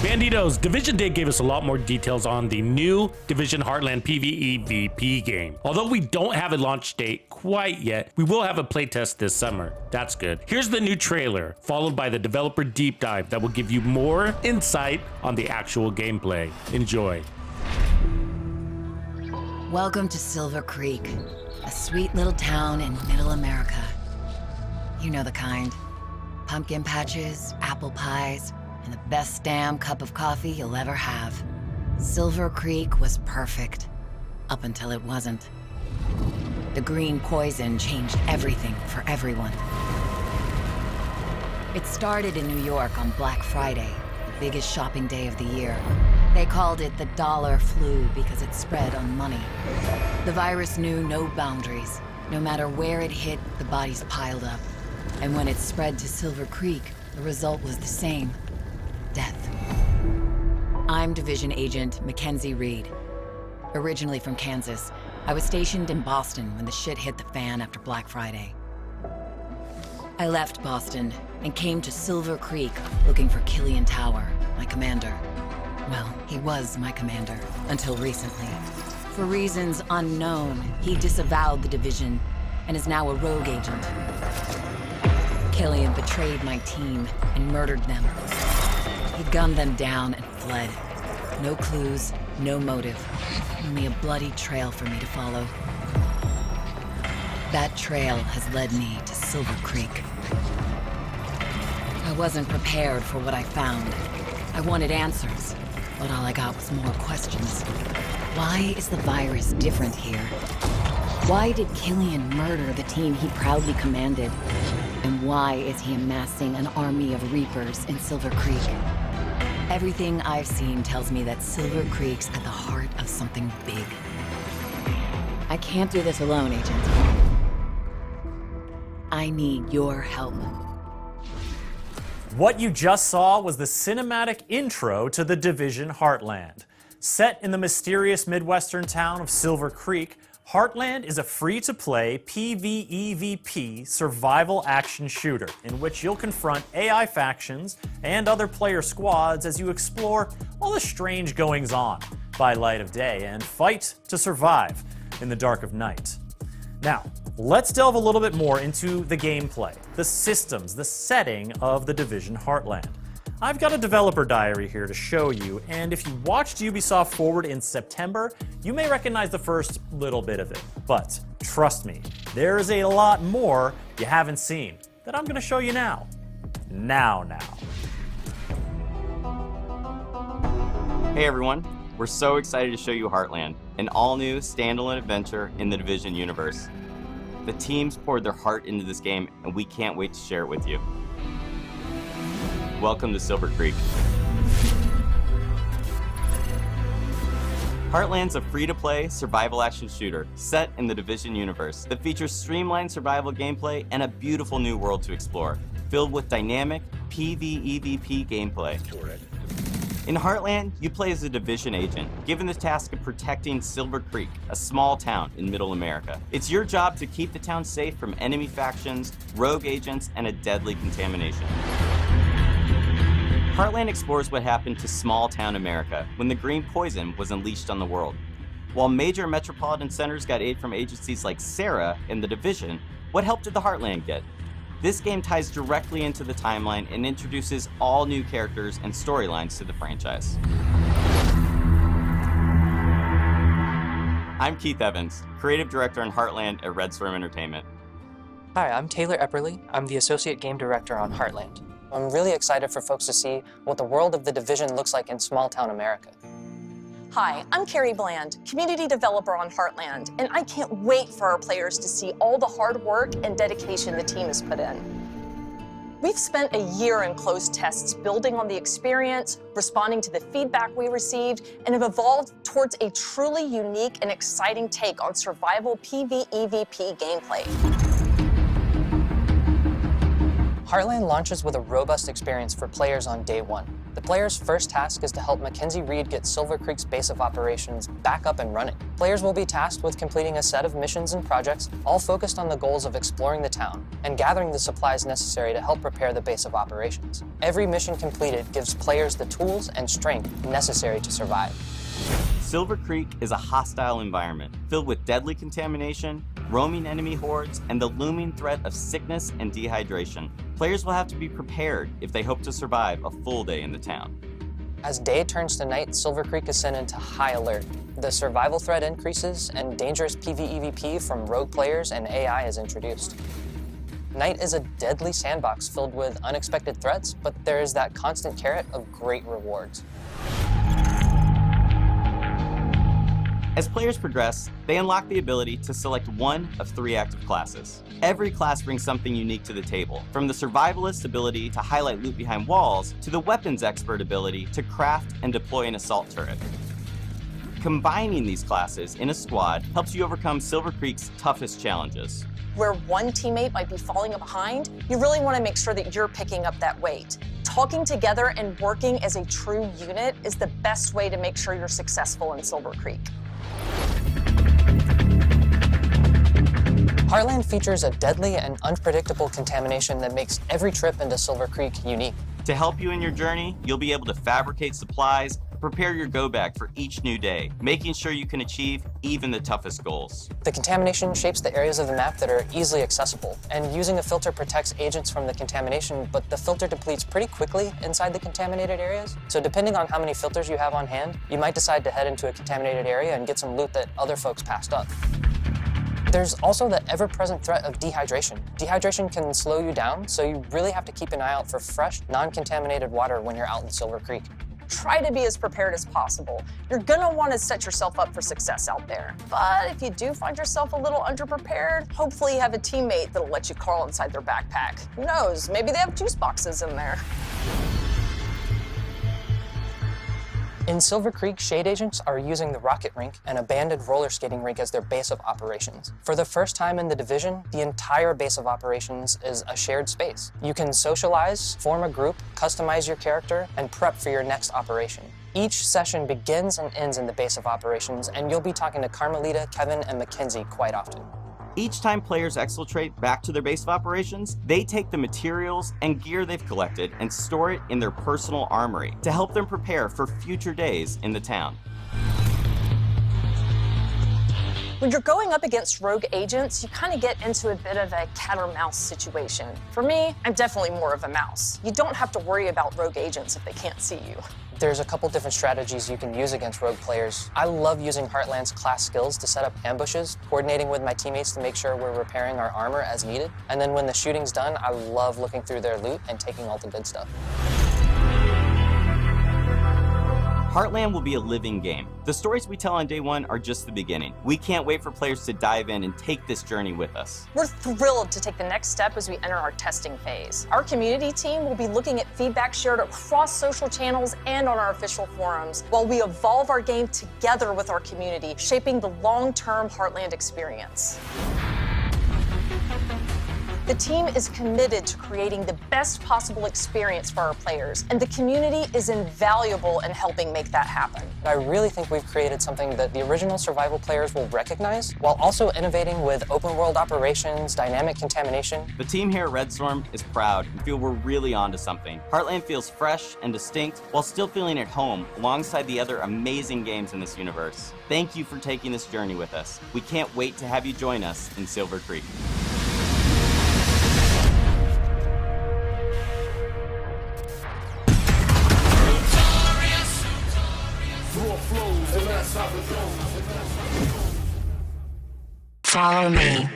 Bandidos, Division Day gave us a lot more details on the new Division Heartland PvEVP game. Although we don't have a launch date quite yet, we will have a playtest this summer. That's good. Here's the new trailer, followed by the developer deep dive that will give you more insight on the actual gameplay. Enjoy. Welcome to Silver Creek, a sweet little town in Middle America. You know the kind. Pumpkin patches, apple pies, and the best damn cup of coffee you'll ever have. Silver Creek was perfect, up until it wasn't. The green poison changed everything for everyone. It started in New York on Black Friday, the biggest shopping day of the year. They called it the dollar flu because it spread on money. The virus knew no boundaries. No matter where it hit, the bodies piled up. And when it spread to Silver Creek, the result was the same. Death. I'm Division Agent Mackenzie Reed. Originally from Kansas, I was stationed in Boston when the shit hit the fan after Black Friday. I left Boston and came to Silver Creek looking for Killian Tower, my commander. Well, he was my commander, until recently. For reasons unknown, he disavowed the Division and is now a rogue agent. Killian betrayed my team and murdered them. He gunned them down and fled. No clues, no motive. Only a bloody trail for me to follow. That trail has led me to Silver Creek. I wasn't prepared for what I found. I wanted answers, but all I got was more questions. Why is the virus different here? Why did Killian murder the team he proudly commanded? And why is he amassing an army of Reapers in Silver Creek? Everything I've seen tells me that Silver Creek's at the heart of something big. I can't do this alone, Agent. I need your help. What you just saw was the cinematic intro to the Division Heartland. Set in the mysterious Midwestern town of Silver Creek, Heartland is a free-to-play PvEVP survival action shooter in which you'll confront AI factions and other player squads as you explore all the strange goings-on by light of day and fight to survive in the dark of night. Now, let's delve a little bit more into the gameplay, the systems, the setting of the Division Heartland. I've got a developer diary here to show you, and if you watched Ubisoft Forward in September, you may recognize the first little bit of it. But trust me, there is a lot more you haven't seen that I'm gonna show you now. Now. Hey everyone, we're so excited to show you Heartland, an all-new standalone adventure in the Division universe. The teams poured their heart into this game, and we can't wait to share it with you. Welcome to Silver Creek. Heartland's a free-to-play survival action shooter set in the Division universe that features streamlined survival gameplay and a beautiful new world to explore, filled with dynamic PvEVP gameplay. In Heartland, you play as a Division agent, given the task of protecting Silver Creek, a small town in Middle America. It's your job to keep the town safe from enemy factions, rogue agents, and a deadly contamination. Heartland explores what happened to small-town America when the green poison was unleashed on the world. While major metropolitan centers got aid from agencies like SARA and the Division, what help did the Heartland get? This game ties directly into the timeline and introduces all new characters and storylines to the franchise. I'm Keith Evans, Creative Director on Heartland at Red Storm Entertainment. Hi, I'm Taylor Epperly. I'm the Associate Game Director on Heartland. I'm really excited for folks to see what the world of the Division looks like in small-town America. Hi, I'm Carrie Bland, Community Developer on Heartland, and I can't wait for our players to see all the hard work and dedication the team has put in. We've spent a year in closed tests building on the experience, responding to the feedback we received, and have evolved towards a truly unique and exciting take on survival PvEVP gameplay. Heartland launches with a robust experience for players on day one. The player's first task is to help Mackenzie Reed get Silver Creek's base of operations back up and running. Players will be tasked with completing a set of missions and projects, all focused on the goals of exploring the town and gathering the supplies necessary to help prepare the base of operations. Every mission completed gives players the tools and strength necessary to survive. Silver Creek is a hostile environment filled with deadly contamination, roaming enemy hordes, and the looming threat of sickness and dehydration. Players will have to be prepared if they hope to survive a full day in the town. As day turns to night, Silver Creek is sent into high alert. The survival threat increases, and dangerous PvEVP from rogue players and AI is introduced. Night is a deadly sandbox filled with unexpected threats, but there is that constant carrot of great rewards. As players progress, they unlock the ability to select one of 3 active classes. Every class brings something unique to the table, from the survivalist ability to highlight loot behind walls, to the weapons expert ability to craft and deploy an assault turret. Combining these classes in a squad helps you overcome Silver Creek's toughest challenges. Where one teammate might be falling behind, you really want to make sure that you're picking up that weight. Talking together and working as a true unit is the best way to make sure you're successful in Silver Creek. Heartland features a deadly and unpredictable contamination that makes every trip into Silver Creek unique. To help you in your journey, you'll be able to fabricate supplies, prepare your go bag for each new day, making sure you can achieve even the toughest goals. The contamination shapes the areas of the map that are easily accessible, and using a filter protects agents from the contamination, but the filter depletes pretty quickly inside the contaminated areas. So depending on how many filters you have on hand, you might decide to head into a contaminated area and get some loot that other folks passed up. There's also the ever-present threat of dehydration. Dehydration can slow you down, so you really have to keep an eye out for fresh, non-contaminated water when you're out in Silver Creek. Try to be as prepared as possible. You're gonna want to set yourself up for success out there. But if you do find yourself a little underprepared, hopefully you have a teammate that'll let you crawl inside their backpack. Who knows, maybe they have juice boxes in there. In Silver Creek, Shade Agents are using the rocket rink and abandoned roller skating rink as their base of operations. For the first time in the Division, the entire base of operations is a shared space. You can socialize, form a group, customize your character, and prep for your next operation. Each session begins and ends in the base of operations, and you'll be talking to Carmelita, Kevin, and Mackenzie quite often. Each time players exfiltrate back to their base of operations, they take the materials and gear they've collected and store it in their personal armory to help them prepare for future days in the town. When you're going up against rogue agents, you kind of get into a bit of a cat or mouse situation. For me, I'm definitely more of a mouse. You don't have to worry about rogue agents if they can't see you. There's a couple different strategies you can use against rogue players. I love using Heartland's class skills to set up ambushes, coordinating with my teammates to make sure we're repairing our armor as needed. And then when the shooting's done, I love looking through their loot and taking all the good stuff. Heartland will be a living game. The stories we tell on day one are just the beginning. We can't wait for players to dive in and take this journey with us. We're thrilled to take the next step as we enter our testing phase. Our community team will be looking at feedback shared across social channels and on our official forums, while we evolve our game together with our community, shaping the long-term Heartland experience. The team is committed to creating the best possible experience for our players, and the community is invaluable in helping make that happen. I really think we've created something that the original survival players will recognize, while also innovating with open world operations, dynamic contamination. The team here at Red Storm is proud and feel we're really onto something. Heartland feels fresh and distinct while still feeling at home alongside the other amazing games in this universe. Thank you for taking this journey with us. We can't wait to have you join us in Silver Creek. Follow me.